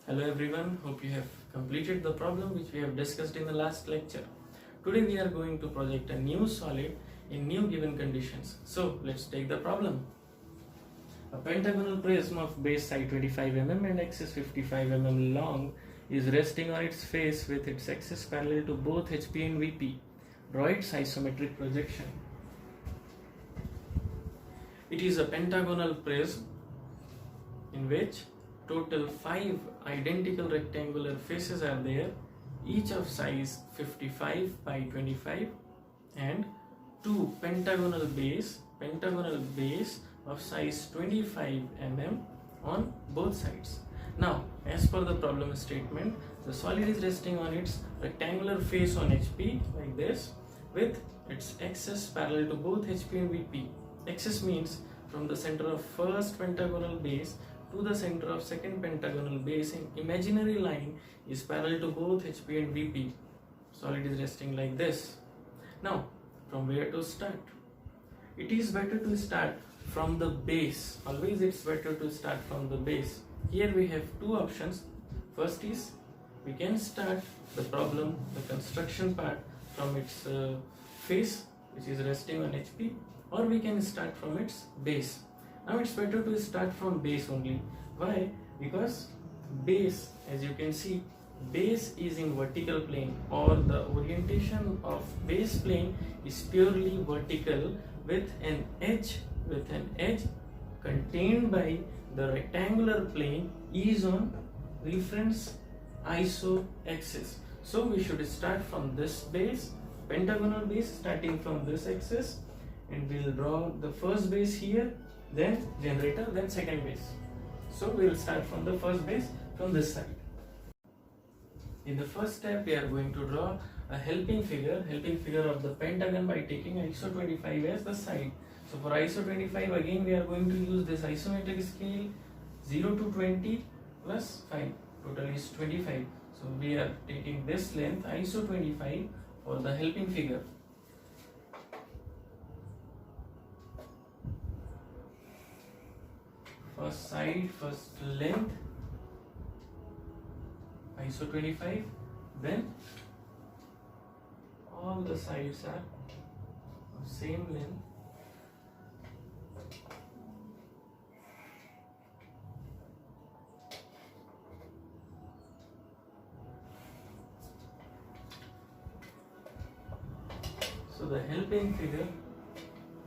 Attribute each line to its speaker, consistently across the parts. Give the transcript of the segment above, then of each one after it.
Speaker 1: Hello everyone, hope you have completed the problem which we have discussed in the last lecture. Today we are going to project a new solid in new given conditions. So let's take the problem. A pentagonal prism of base side 25 mm and axis 55 mm long is resting on its face with its axis parallel to both H.P and V.P. Draw its isometric projection. It is a pentagonal prism in which total 5 identical rectangular faces are there, each of size 55 by 25, and 2 pentagonal base of size 25 mm on both sides. Now, as per the problem statement, the solid is resting on its rectangular face on HP like this, with its axis parallel to both HP and VP. Axis means from the center of first pentagonal base to the center of second pentagonal base, an imaginary line is parallel to both HP and VP. Solid is resting like this. Now, from where to start? It is better to start from the base. Always it's better to start from the base. Here we have two options. First is we can start the problem, the construction part, from its face which is resting on HP, or we can start from its base. Now it's better to start from base only. Why? Because base, as you can see, base is in vertical plane, or the orientation of base plane is purely vertical with an edge contained by the rectangular plane is on reference iso axis. So we should start from this base, pentagonal base, starting from this axis, and we'll draw the first base here, then generator, then second base. So we will start from the first base from this side. In the first step, we are going to draw a helping figure of the pentagon by taking ISO 25 as the side. So for ISO 25, again we are going to use this isometric scale 0 to 20 plus 5, total is 25. So we are taking this length ISO 25 for the helping figure. First side, first length ISO 25, then all the sides are of same length. So the helping figure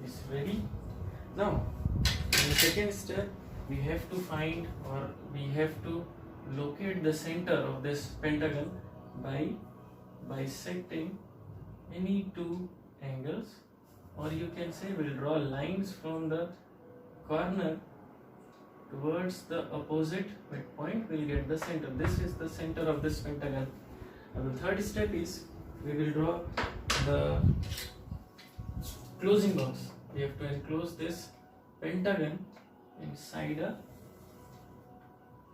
Speaker 1: is ready. Now in the second step, we have to find, or we have to locate the center of this pentagon by bisecting any two angles, or you can say we'll draw lines from the corner towards the opposite midpoint. We'll get the center. This is the center of this pentagon. Now the third step is we will draw the closing box. We have to enclose this pentagon inside a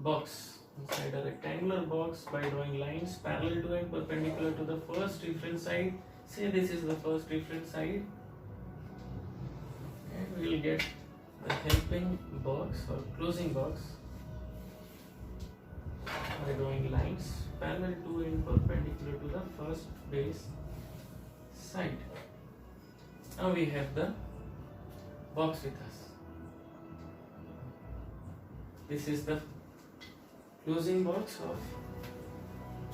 Speaker 1: box, inside a rectangular box, by drawing lines parallel to and perpendicular to the first reference side. Say this is the first reference side, and we will get the helping box or closing box by drawing lines parallel to and perpendicular to the first base side. Now we have the box with us. This is the closing box of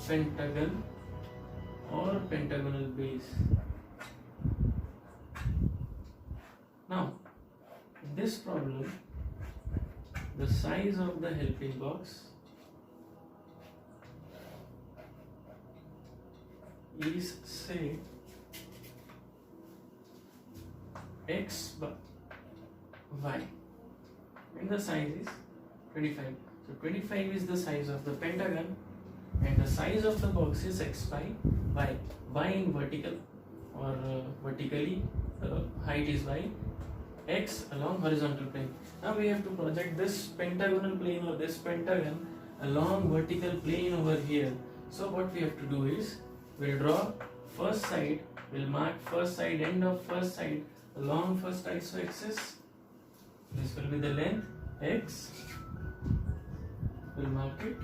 Speaker 1: pentagon or pentagonal base. Now, in this problem, the size of the helping box is, say, x by y, and the size is 25. So 25 is the size of the pentagon, and the size of the box is x by y. Y in vertical, or vertically height is y, x along horizontal plane. Now we have to project this pentagonal plane or this pentagon along vertical plane over here. So what we have to do is we'll draw first side, we'll mark first side, end of first side along first iso axis. This will be the length x. We'll mark it,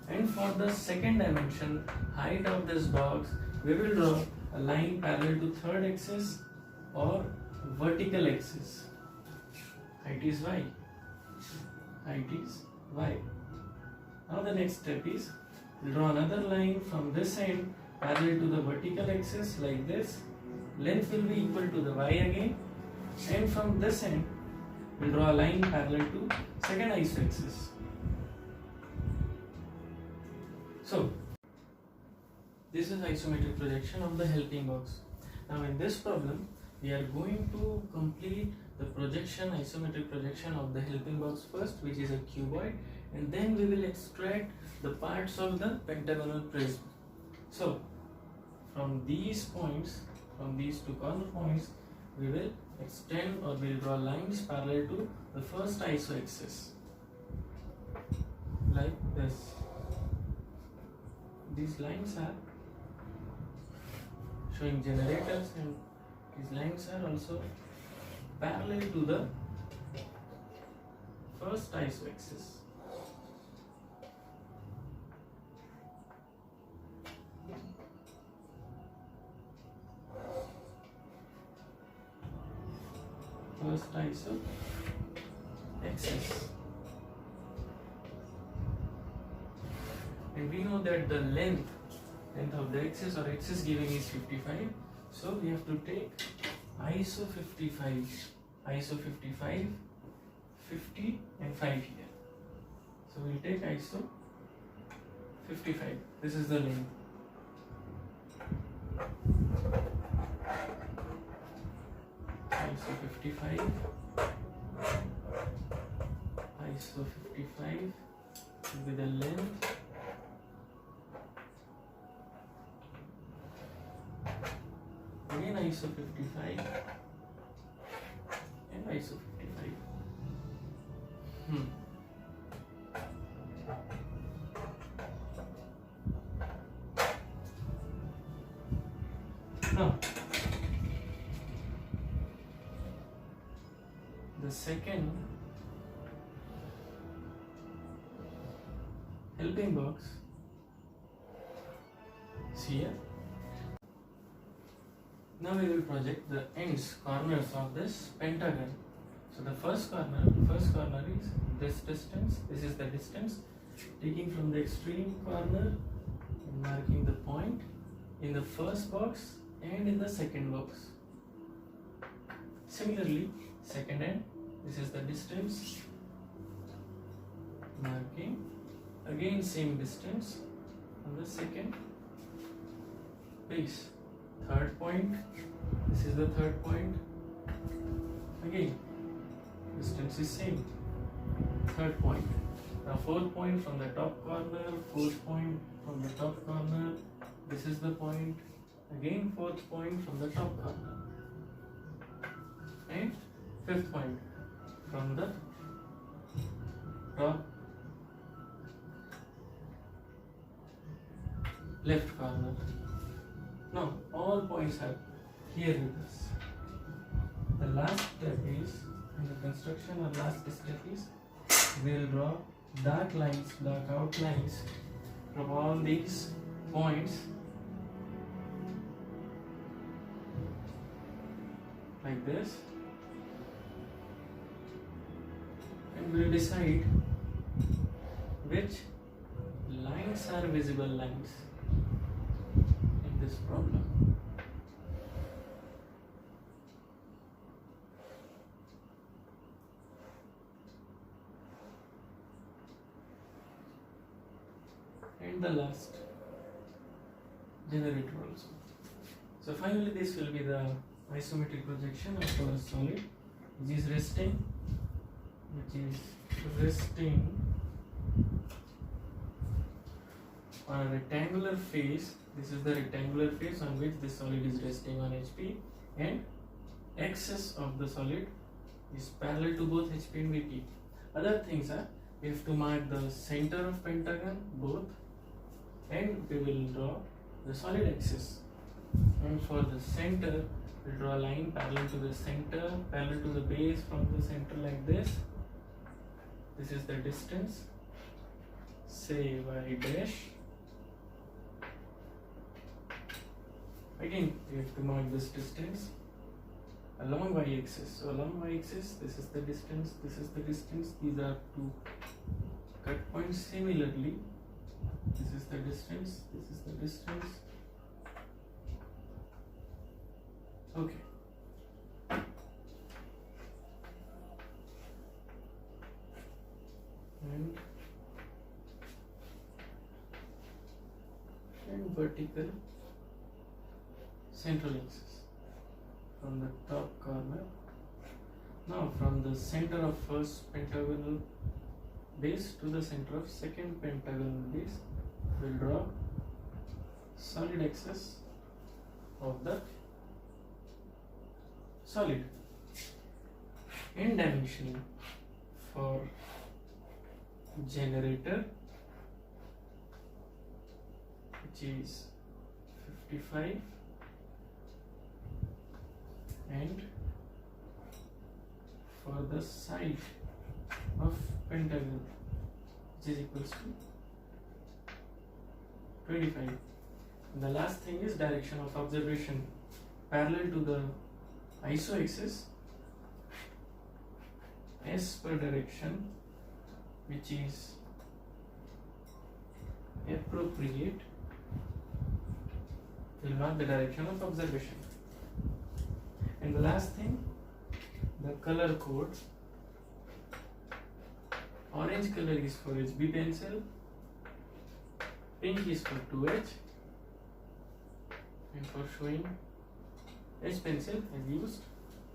Speaker 1: And for the second dimension, height of this box, we will draw a line parallel to third axis or vertical axis. Height is y. Height is y. Now the next step is, we'll draw another line from this end parallel to the vertical axis like this. Length will be equal to the y again. And from this end, we'll draw a line parallel to second isoaxis. So, this is isometric projection of the helping box. Now in this problem, we are going to complete the projection, isometric projection of the helping box first, which is a cuboid, and then we will extract the parts of the pentagonal prism. So, from these points, from these two corner points, we will extend or we will draw lines parallel to the first isoaxis, like this. These lines are showing generators, and these lines are also parallel to the first isoaxis. First isoaxis. And we know that the length of the axis or axis given is 55. So we have to take ISO 55, 50 and 5 here. So we'll take ISO 55. This is the length. ISO 55. ISO 55 with the length. Again ISO 55 and ISO 55. Now the second helping box is here. Now we will project the ends, corners of this pentagon. So the first corner is this distance. This is the distance, taking from the extreme corner and marking the point in the first box and in the second box. Similarly, second end, this is the distance, marking again same distance on the second base. Third point, this is the third point, again distance is same. Third point. Now fourth point from the top corner, fourth point from the top corner, this is the point, again fourth point from the top corner, and fifth point from the top left corner. Now all points are here with us. The last step is, in the construction or last step is, we will draw dark lines, dark outlines from all these points like this, and we will decide which lines are visible lines in this problem. And the last generator also. So finally this will be the isometric projection of our solid, which is resting on a rectangular face. This is the rectangular face on which the solid is resting on HP, and axis of the solid is parallel to both HP and VP. Other things are, we have to mark the center of pentagon both, and we will draw the solid axis. And for the center, we'll draw a line parallel to the center, parallel to the base from the center like this. This is the distance. say y dash. Again, we have to mark this distance along y-axis. So along y-axis, this is the distance, this is the distance. These are two cut points. Similarly, this is the distance, this is the distance. Okay. And vertical central axis from the top corner. Now from the center of first pentagonal base to the center of second pentagonal base, we'll draw solid axis of the solid. In dimensioning for generator, which is 55, and for the side of pentagon, which is equals to 25. And the last thing is direction of observation parallel to the iso axis as per direction, which is appropriate, will mark the direction of observation. And the last thing, the color code. Orange color is for HB pencil, pink is for 2H, and for showing H pencil I used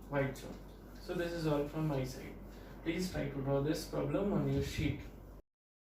Speaker 1: white chalk. So this is all from my side. Please try to draw this problem on your sheet.